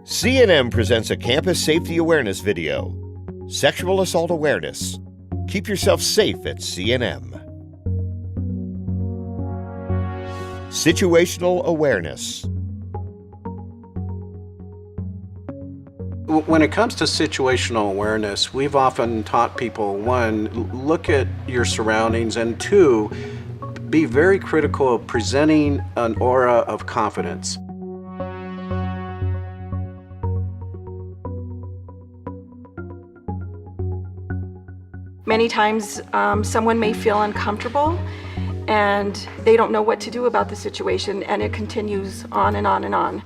CNM presents a campus safety awareness video. Sexual assault awareness. Keep yourself safe at CNM. Situational awareness. When it comes to situational awareness, we've often taught people, one, look at your surroundings, and two, be very critical of presenting an aura of confidence. Many times someone may feel uncomfortable and they don't know what to do about the situation, and it continues on and on and on.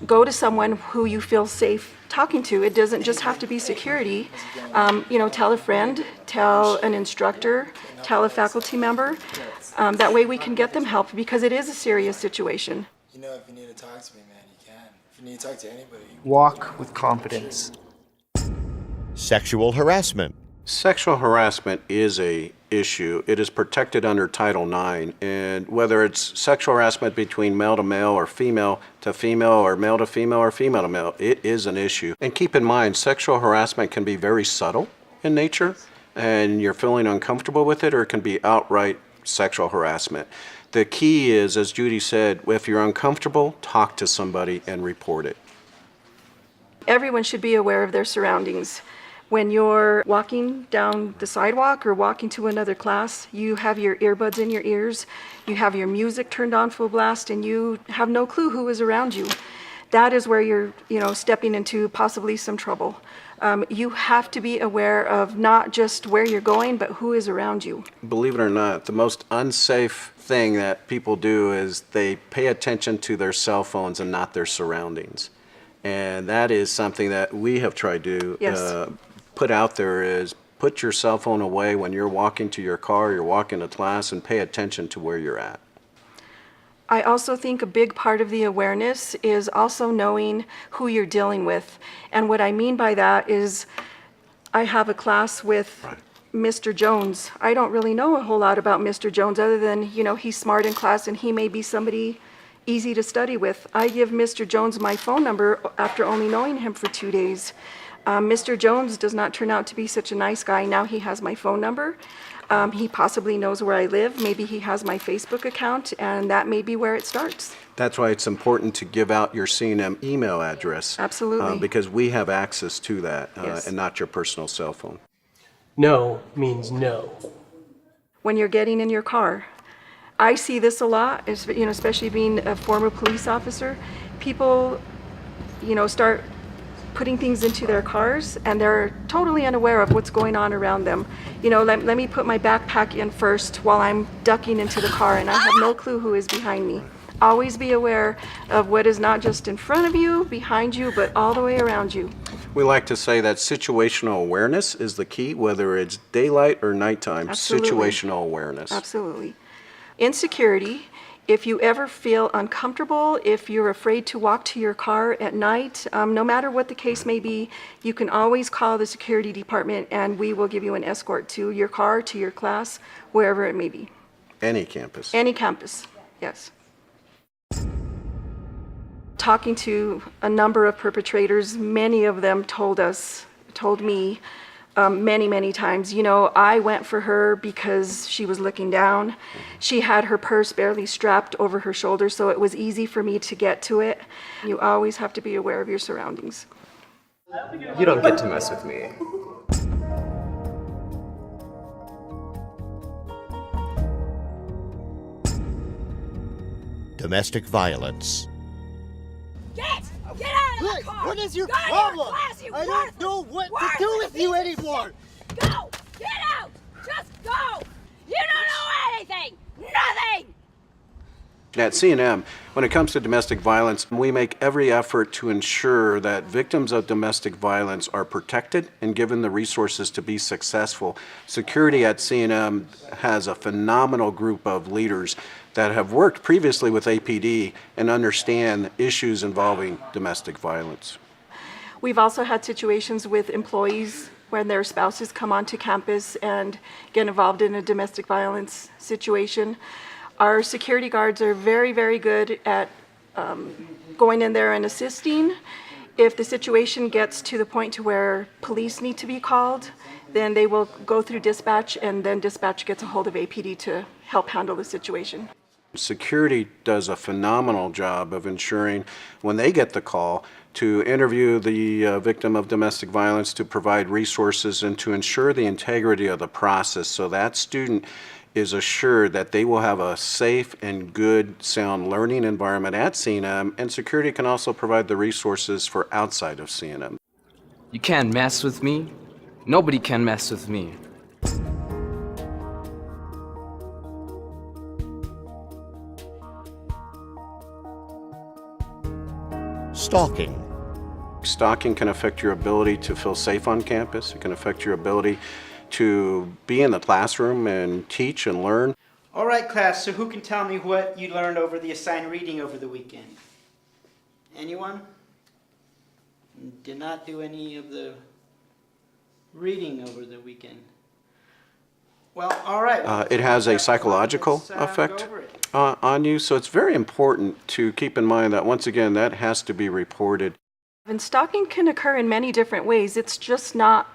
Go to someone who you feel safe talking to. It doesn't just have to be security. Tell a friend, tell an instructor, tell a faculty member. That way we can get them help, because it is a serious situation. You know, if you need to talk to me, man, you can. If you need to talk to anybody. Walk with confidence. Sexual harassment. Sexual harassment is an issue. It is protected under Title IX, and whether it's sexual harassment between male to male or female to female or male to female or female to male, it is an issue. And keep in mind, sexual harassment can be very subtle in nature, and you're feeling uncomfortable with it, or it can be outright sexual harassment. The key is, as Judy said, if you're uncomfortable, talk to somebody and report it. Everyone should be aware of their surroundings. When you're walking down the sidewalk or walking to another class, you have your earbuds in your ears, you have your music turned on full blast, and you have no clue who is around you. That is where you're, stepping into possibly some trouble. You have to be aware of not just where you're going, but who is around you. Believe it or not, the most unsafe thing that people do is they pay attention to their cell phones and not their surroundings. And that is something that we have tried to put out there, is put your cell phone away when you're walking to your car, you're walking to class, and pay attention to where you're at. I also think a big part of the awareness is also knowing who you're dealing with. And what I mean by that is, I have a class with Mr. Jones. I don't really know a whole lot about Mr. Jones other than, he's smart in class and he may be somebody easy to study with. I give Mr. Jones my phone number after only knowing him for 2 days. Mr. Jones does not turn out to be such a nice guy. Now he has my phone number. He possibly knows where I live. Maybe he has my Facebook account, and that may be where it starts. That's why it's important to give out your CNM email address. Absolutely. Because we have access to that, Yes. and not your personal cell phone. No means no. When you're getting in your car, I see this a lot, especially being a former police officer. People, start putting things into their cars and they're totally unaware of what's going on around them. Let me put my backpack in first while I'm ducking into the car, and I have no clue who is behind me. Always be aware of what is not just in front of you, behind you, but all the way around you. We like to say that situational awareness is the key, whether it's daylight or nighttime. Absolutely. Situational awareness. Absolutely. Insecurity. If you ever feel uncomfortable, if you're afraid to walk to your car at night, no matter what the case may be, you can always call the security department and we will give you an escort to your car, to your class, wherever it may be. Any campus. Any campus, yes. Talking to a number of perpetrators, many of them told me many times, I went for her because she was looking down. She had her purse barely strapped over her shoulder, so it was easy for me to get to it. You always have to be aware of your surroundings. You don't get to mess with me. Domestic violence. Get out of the car! What is your Go to problem? class, you I don't know what to do with you anymore! Go! Get out! Just go! You don't know anything! Nothing! At CNM, when it comes to domestic violence, we make every effort to ensure that victims of domestic violence are protected and given the resources to be successful. Security at CNM has a phenomenal group of leaders that have worked previously with APD and understand issues involving domestic violence. We've also had situations with employees when their spouses come onto campus and get involved in a domestic violence situation. Our security guards are very good at going in there and assisting. If the situation gets to the point to where police need to be called, then they will go through dispatch, and then dispatch gets a hold of APD to help handle the situation. Security does a phenomenal job of ensuring when they get the call to interview the victim of domestic violence, to provide resources, and to ensure the integrity of the process so that student is assured that they will have a safe and good, sound learning environment at CNM, and security can also provide the resources for outside of CNM. You can't mess with me. Nobody can mess with me. Stalking. Stalking can affect your ability to feel safe on campus. It can affect your ability to be in the classroom and teach and learn. All right, class, so who can tell me what you learned over the assigned reading over the weekend? Anyone? Did not do any of the reading over the weekend. Well, all right. It has a psychological effect on you, so it's very important to keep in mind that, once again, that has to be reported. And stalking can occur in many different ways. It's just not,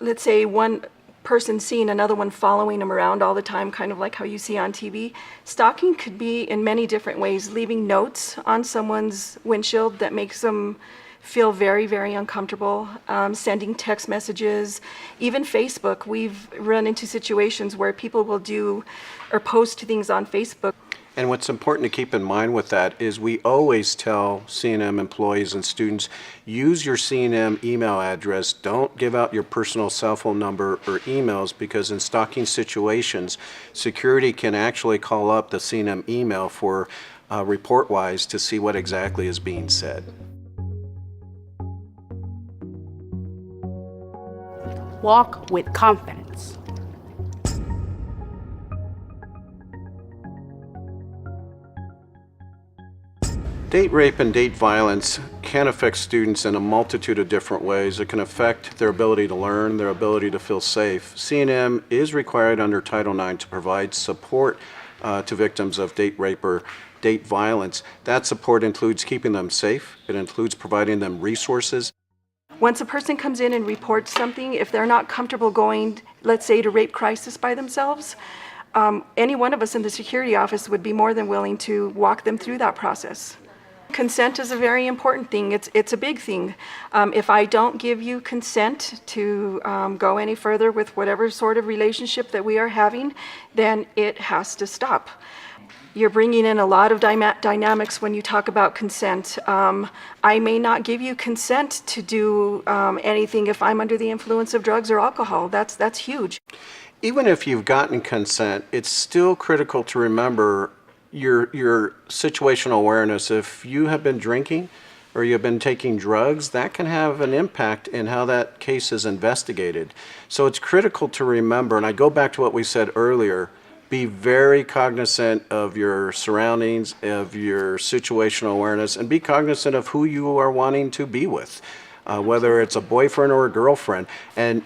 let's say, one person seeing another one following them around all the time, kind of like how you see on TV. Stalking could be in many different ways, leaving notes on someone's windshield that makes them feel very, very uncomfortable, sending text messages, even Facebook. We've run into situations where people will do or post things on Facebook. And what's important to keep in mind with that is we always tell CNM employees and students, use your CNM email address. Don't give out your personal cell phone number or emails, because in stalking situations, security can actually call up the CNM email for report-wise to see what exactly is being said. Walk with confidence. Date rape and date violence can affect students in a multitude of different ways. It can affect their ability to learn, their ability to feel safe. CNM is required under Title IX to provide support to victims of date rape or date violence. That support includes keeping them safe. It includes providing them resources. Once a person comes in and reports something, if they're not comfortable going, let's say, to rape crisis by themselves, any one of us in the security office would be more than willing to walk them through that process. Consent is a very important thing. It's a big thing. If I don't give you consent to go any further with whatever sort of relationship that we are having, then it has to stop. You're bringing in a lot of dynamics when you talk about consent. I may not give you consent to do anything if I'm under the influence of drugs or alcohol. That's huge. Even if you've gotten consent, it's still critical to remember your situational awareness. If you have been drinking or you've been taking drugs, that can have an impact in how that case is investigated. So it's critical to remember, and I go back to what we said earlier, be very cognizant of your surroundings, of your situational awareness, and be cognizant of who you are wanting to be with, whether it's a boyfriend or a girlfriend. And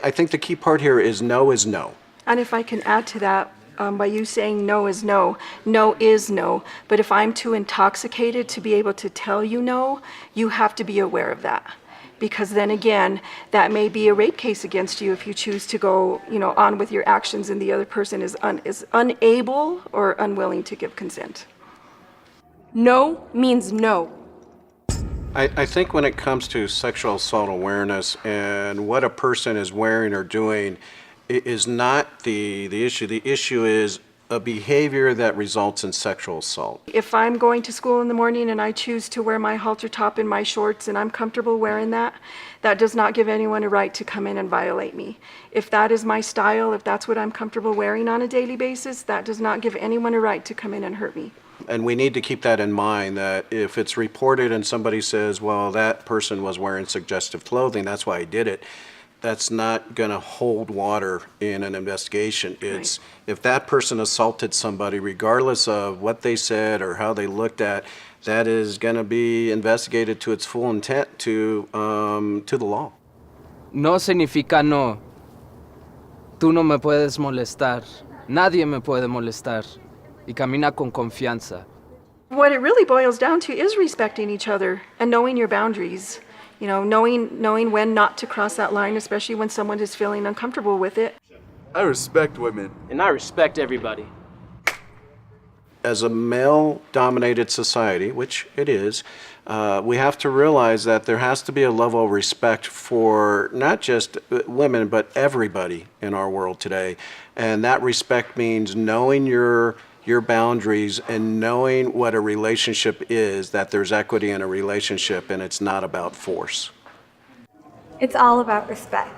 I think the key part here is no is no. And if I can add to that, by you saying no is no, no is no. But if I'm too intoxicated to be able to tell you no, you have to be aware of that. Because then again, that may be a rape case against you if you choose to go, on with your actions and the other person is unable or unwilling to give consent. No means no. I think when it comes to sexual assault awareness and what a person is wearing or doing is not the issue. The issue is a behavior that results in sexual assault. If I'm going to school in the morning and I choose to wear my halter top and my shorts and I'm comfortable wearing that, that does not give anyone a right to come in and violate me. If that is my style, if that's what I'm comfortable wearing on a daily basis, that does not give anyone a right to come in and hurt me. And we need to keep that in mind, that if it's reported and somebody says, well, that person was wearing suggestive clothing, that's why I did it, that's not going to hold water in an investigation. It's right. If that person assaulted somebody, regardless of what they said or how they looked at, that is going to be investigated to its full intent to the law. No significa no. Tú no me puedes molestar. Nadie me puede molestar. Y camina con confianza. What it really boils down to is respecting each other and knowing your boundaries. You know, knowing when not to cross that line, especially when someone is feeling uncomfortable with it. I respect women. And I respect everybody. As a male-dominated society, which it is, we have to realize that there has to be a level of respect for not just women, but everybody in our world today. And that respect means knowing your boundaries and knowing what a relationship is, that there's equity in a relationship and it's not about force. It's all about respect.